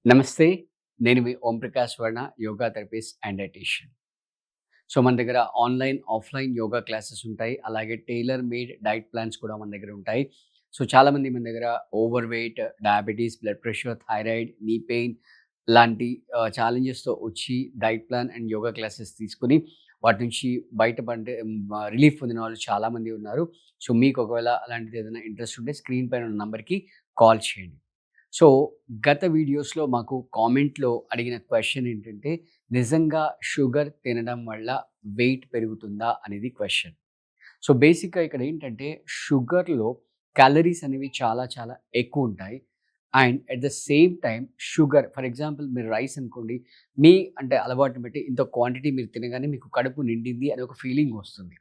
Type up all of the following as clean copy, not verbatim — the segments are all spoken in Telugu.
నమస్తే. నేను మీ Om Prakash Varma, yoga therapist and dietitian. So, మన దగ్గర ఆన్‌లైన్, ఆఫ్‌లైన్ యోగా క్లాసెస్ ఉంటాయి. అలాగే టైలర్ మేడ్ డైట్ ప్లాన్స్ కూడా మన దగ్గర ఉంటాయి. సో, చాలామంది మన దగ్గర over weight, diabetes, blood pressure, thyroid, knee pain లాంటి ఛాలెంజెస్‌తో వచ్చి diet plan and yoga classes తీసుకొని వాటి నుంచి బయటపడే రిలీఫ్ పొందిన వాళ్ళు చాలామంది ఉన్నారు. సో, మీకు ఒకవేళ అలాంటిది ఏదైనా ఇంట్రెస్ట్ ఉంటే స్క్రీన్ పైన ఉన్న నంబర్‌కి కాల్ చేయండి. సో, గత వీడియోస్‌లో మాకు కామెంట్‌లో అడిగిన క్వెషన్ ఏంటంటే, నిజంగా షుగర్ తినడం వల్ల వెయిట్ పెరుగుతుందా అనేది క్వెషన్. సో, బేసిక్‌గా ఇక్కడ ఏంటంటే, షుగర్‌లో క్యాలరీస్ అనేవి చాలా చాలా ఎక్కువుంటాయి. And at the same time sugar for example మీరు రైస్ అనుకోండి, మీ అంటే అలవాటుని బట్టి ఇంత క్వాంటిటీ మీరు తినగానే మీకు కడుపు నిండింది అనే ఒక ఫీలింగ్ వస్తుంది.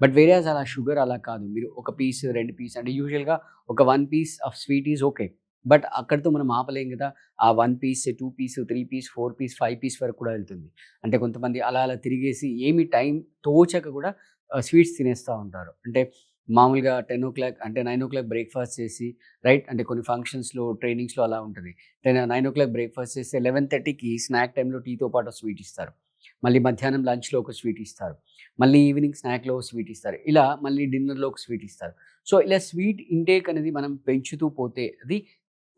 బట్ వేరేయాస్ అలా షుగర్ అలా కాదు. మీరు ఒక పీస్, 2 పీస్ అంటే యూజువల్‌గా ఒక 1 piece of sweet is okay. But అక్కడితో మనం ఆపలేం గదా! ఆ 1 piece, 2 piece, 3 piece, 4 piece, 5 piece వరకు కూడా వెళ్తుంది. అంటే కొంతమంది అలా అలా తిరిగేసి ఏమి టైం తోచక కూడా స్వీట్స్ తినేస్తా ఉంటారు. అంటే మామూలుగా 10:00 అంటే 9:00 బ్రేక్‌ఫాస్ట్ చేసి రైట్ అంటే కొన్ని ఫంక్షన్స్‌లో, ట్రైనింగ్స్‌లో అలా ఉంటది. 9:00 బ్రేక్‌ఫాస్ట్ చేసి 11:30కి స్నాక్ టైమ్‌లో టీతో పాటు స్వీట్ ఇస్తారు. మళ్ళీ మధ్యాహ్నం లంచ్‌లో ఒక స్వీట్ ఇస్తారు. మళ్ళీ ఈవినింగ్ స్నాక్‌లో స్వీట్ ఇస్తారు. ఇలా మళ్ళీ డిన్నర్‌లో ఒక స్వీట్ ఇస్తారు. సో, ఇలా స్వీట్ ఇంటేక్ అనేది మనం పెంచుతూ పోతే అది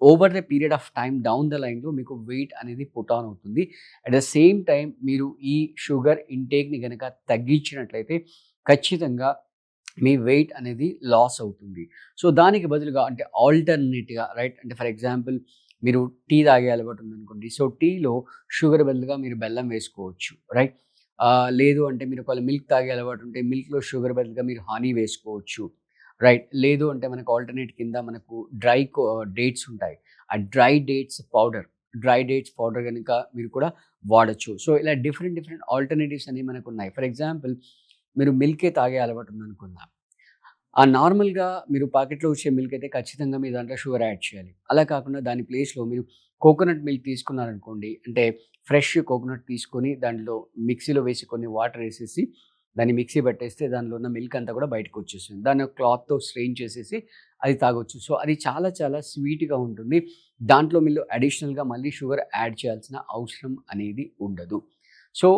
over the period of time down the లైన్‌లో మీకు వెయిట్ అనేది పుట్ ఆన్ అవుతుంది. అట్ ద సేమ్ టైమ్ మీరు ఈ షుగర్ ఇంటేక్‌ని గనక తగ్గించినట్లయితే ఖచ్చితంగా మీ వెయిట్ అనేది లాస్ అవుతుంది. సో, దానికి బదులుగా అంటే ఆల్టర్‌నేట్‌గా రైట్ అంటే ఫర్ ఎగ్జాంపుల్ మీరు టీ తాగే అలవాటు ఉందనుకోండి. సో, టీలో షుగర్ బదులుగా మీరు బెల్లం వేసుకోవచ్చు. రైట్. లేదు అంటే మీరు ఒకవేళ మిల్క్ తాగే అలవాటు ఉంటే మిల్క్‌లో షుగర్ బదులుగా మీరు హనీ వేసుకోవచ్చు. రైట్. లేదు అంటే మనకు ఆల్టర్‌నేట్ కింద మనకు డేట్స్ ఉంటాయి. ఆ డ్రై డేట్స్ పౌడర్ గనుక మీరు కూడా వాడొచ్చు. సో, ఇలా డిఫరెంట్ డిఫరెంట్ ఆల్టర్‌నేటివ్స్ అనేవి మనకున్నాయి. ఫర్ ఎగ్జాంపుల్ మీరు మిల్కే తాగే అలవాటు ఉందనుకుందాం. నార్మల్‌గా మీరు పాకెట్‌లో వచ్చే మిల్క్ అయితే ఖచ్చితంగా మీరు దాంట్లో షుగర్ యాడ్ చేయాలి. అలా కాకుండా దాని ప్లేస్‌లో మీరు కోకోనట్ మిల్క్ తీసుకున్నారనుకోండి. అంటే ఫ్రెష్ కోకోనట్ తీసుకొని దాంట్లో మిక్సీలో వేసి కొన్ని వాటర్ ఏసేసి దాన్ని మిక్సీ పట్టేస్తే దానిలో ఉన్న మిల్క్ అంతా కూడా బయటకొచ్చేస్తుంది. దాన్ని ఒక క్లాత్‌తో స్ట్రెయిన్ చేసేసి అది తాగొచ్చు. సో, అది చాలా చాలా స్వీట్‌గా ఉంటుంది. దాంట్లో మీరు అడిషనల్‌గా మళ్ళీ షుగర్ యాడ్ చేయాల్సిన అవసరం అనేది ఉండదు. సో,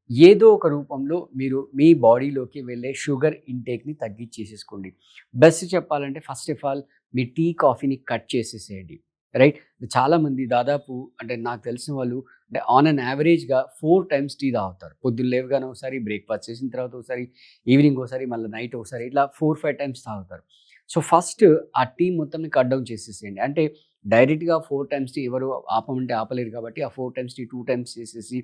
ఏదో ఒక రూపంలో మీరు మీ బాడీలోకి వెళ్ళే షుగర్ ఇంటేక్‌ని తగ్గిచ్చేసేసుకోండి. బెస్ట్ చెప్పాలంటే ఫస్ట్ ఆఫ్ ఆల్ మీ టీ, కాఫీని కట్ చేసేసేయండి. రైట్. చాలామంది దాదాపు అంటే నాకు తెలిసిన వాళ్ళు అంటే ఆన్ అన్ యావరేజ్‌గా 4 టైమ్స్ టీ తాగుతారు. పొద్దున్న లేవగానే ఒకసారి, బ్రేక్‌ఫాస్ట్ చేసిన తర్వాత ఒకసారి, ఈవినింగ్ ఒకసారి, మళ్ళీ నైట్ ఒకసారి ఇట్లా 4, 5 టైమ్స్ తాగుతారు. సో, ఫస్ట్ ఆ టీ మొత్తంని కట్ డౌన్ చేసేసేయండి. అంటే డైరెక్ట్‌గా 4 టైమ్స్ టీ ఎవరు ఆపమంటే ఆపలేరు కాబట్టి ఆ 4 టైమ్స్ టీ 2 టైమ్స్ చేసేసి,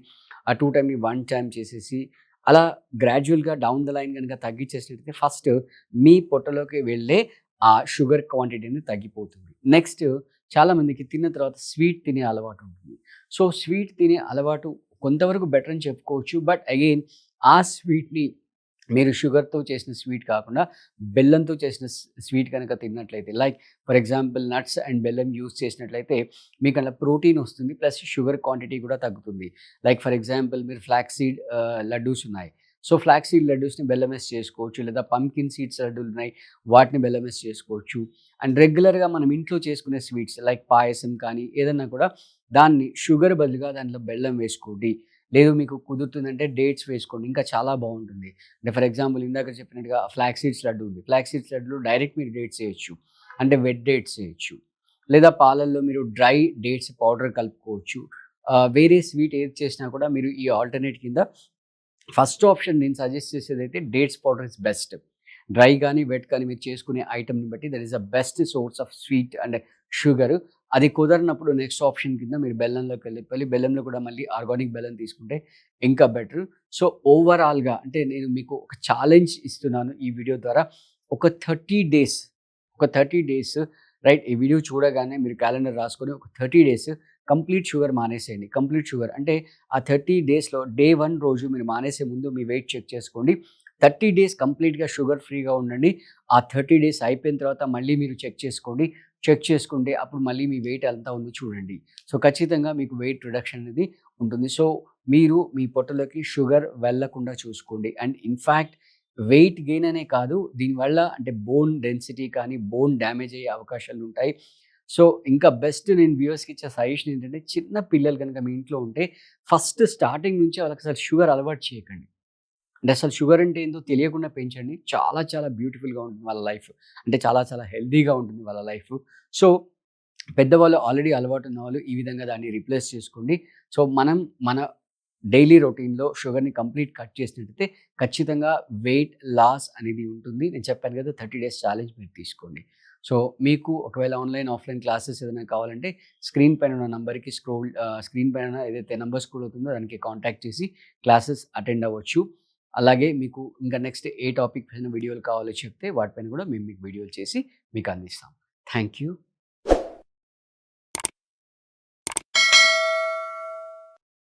ఆ 2 టైమ్‌ని 1 టైమ్ చేసేసి, అలా గ్రాడ్యుయల్‌గా డౌన్ ద లైన్ గనుక తగ్గించేసినట్టయితే ఫస్ట్ మీ పొట్టలోకి వెళ్ళే ఆ షుగర్ క్వాంటిటీ అనేది తగ్గిపోతుంది. నెక్స్ట్ చాలామందికి తిన్న తర్వాత స్వీట్ తినే అలవాటు ఉంటుంది. సో, స్వీట్ తినే అలవాటు కొంతవరకు బెటర్ అని చెప్పుకోవచ్చు. బట్ అగైన్ ఆ స్వీట్‌ని మీరు షుగర్‌తో చేసిన స్వీట్ కాకుండా బెల్లంతో చేసిన స్వీట్ గనక తిన్నట్లయితే like for example nuts and బెల్లం యూజ్ చేసినట్లయితే మీకు అందులో ప్రోటీన్ వస్తుంది. ప్లస్ షుగర్ క్వాంటిటీ కూడా తగ్గుతుంది. లైక్ ఫర్ ఎగ్జాంపుల్ మీరు ఫ్లాక్స్ సీడ్ లడ్డూస్ ఉన్నాయి. సో, ఫ్లాక్స్ సీడ్ లడ్డూస్‌ని బెల్లం ఏసి చేసుకోవచ్చు. లేదా పంకిన్ సీడ్స్ లడ్డూలున్నాయి. వాటిని బెల్లం ఏసి చేసుకోవచ్చు. అండ్ రెగ్యులర్‌గా మనం ఇంట్లో చేసుకునే స్వీట్స్ లైక్ పాయసం కానీ ఏదన్నా కూడా దాన్ని షుగర్ బదులుగా దాంట్లో బెల్లం వేసుకోండి. లేదు మీకు కుదురుతుందంటే డేట్స్ వేసుకోండి. ఇంకా చాలా బావుంటుంది. అంటే ఫర్ ఎగ్జాంపుల్ ఇందాక చెప్పినట్టుగా ఫ్లాక్స్ సీడ్స్ లడ్డు ఉంది. ఫ్లాక్స్ సీడ్స్ లడ్డులో డైరెక్ట్ మీరు డేట్స్ ఏయొచ్చు. అంటే వెట్ డేట్స్ ఏయొచ్చు. లేదా పాలల్లో మీరు డ్రై డేట్స్ పౌడర్ కలుపుకోవచ్చు. వేరే స్వీట్ ఏది చేసినా కూడా మీరు ఈ ఆల్టర్‌నేట్ కింద ఫస్ట్ ఆప్షన్ నేను సజెస్ట్ చేసేదైతే dates powder is best. Dry గాని, వెట్ కానీ మీరు చేసుకునే ఐటెమ్‌ని బట్టి that is the best source of sweet and sugar. అది కుదరనప్పుడు నెక్స్ట్ ఆప్షన్ కింద మీరు బెల్లంలోకి వెళ్ళిపోయి బెల్లంలో కూడా మళ్ళీ ఆర్గానిక్ బెల్లం తీసుకుంటే ఇంకా బెటర్. సో, ఓవరాల్‌గా అంటే నేను మీకు ఒక ఛాలెంజ్ ఇస్తున్నాను ఈ వీడియో ద్వారా. ఒక 30 డేస్, ఒక 30 డేస్ రైట్ ఈ వీడియో చూడగానే మీరు క్యాలెండర్ రాసుకొని ఒక 30 డేస్ కంప్లీట్ షుగర్ మానేసేయండి. కంప్లీట్ షుగర్ అంటే ఆ 30 డేస్‌లో డే 1 రోజు మీరు మానేసే ముందు మీ వెయిట్ చెక్ చేసుకోండి. 30 డేస్ కంప్లీట్‌గా షుగర్ ఫ్రీగా ఉండండి. ఆ 30 డేస్ అయిపోయిన తర్వాత మళ్ళీ మీరు చెక్ చేసుకోండి. చెక్ చేసుకుంటే అప్పుడు మళ్ళీ మీ వెయిట్ ఎంత ఉందో చూడండి. సో, ఖచ్చితంగా మీకు వెయిట్ రిడక్షన్ అనేది ఉంటుంది. సో, మీరు మీ పొట్టలోకి షుగర్ వెళ్ళకుండా చూసుకోండి. అండ్ ఇన్‌ఫాక్ట్ వెయిట్ గెయిన్ అనే కాదు దీనివల్ల అంటే బోన్ డెన్సిటీ కానీ, బోన్ డ్యామేజ్ అయ్యే అవకాశాలుంటాయి. సో, ఇంకా బెస్ట్ నేను వ్యూవర్స్‌కి ఇచ్చే సజెషన్ ఏంటంటే, చిన్న పిల్లలు గనుక మీ ఇంట్లో ఉంటే ఫస్ట్ స్టార్టింగ్ నుంచే వాళ్ళకసలు షుగర్ అలవాటు చేయకండి. అంటే అసలు షుగర్ అంటే ఏందో తెలియకుండా పెంచండి. చాలా చాలా బ్యూటిఫుల్‌గా ఉంటుంది వాళ్ళ లైఫ్. అంటే చాలా చాలా హెల్తీగా ఉంటుంది వాళ్ళ లైఫ్. సో, పెద్దవాళ్ళు ఆల్రెడీ అలవాటున్న వాళ్ళు ఈ విధంగా దాన్ని రిప్లేస్ చేసుకోండి. సో, మనం మన డైలీ రొటీన్‌లో షుగర్‌ని కంప్లీట్ కట్ చేసినట్టయితే ఖచ్చితంగా వెయిట్ లాస్ అనేది ఉంటుంది. నేను చెప్పాను కదా! 30 డేస్ ఛాలెంజ్ మీరు తీసుకోండి. సో, మీకు ఒకవేళ ఆన్‌లైన్, ఆఫ్‌లైన్ క్లాసెస్ ఏదైనా కావాలంటే స్క్రీన్ పైన ఉన్న నంబర్‌కి స్క్రీన్ పైన ఏదైతే నంబర్ స్క్రోల్ అవుతుందో దానికి కాంటాక్ట్ చేసి క్లాసెస్ అటెండ్ అవ్వచ్చు. అలాగే మీకు ఇంకా నెక్స్ట్ ఏ టాపిక్ పైన వీడియోలు కావాలో చెప్తే వాటిపైన కూడా మేము మీకు వీడియోలు చేసి మీకు అందిస్తాం. Thank you.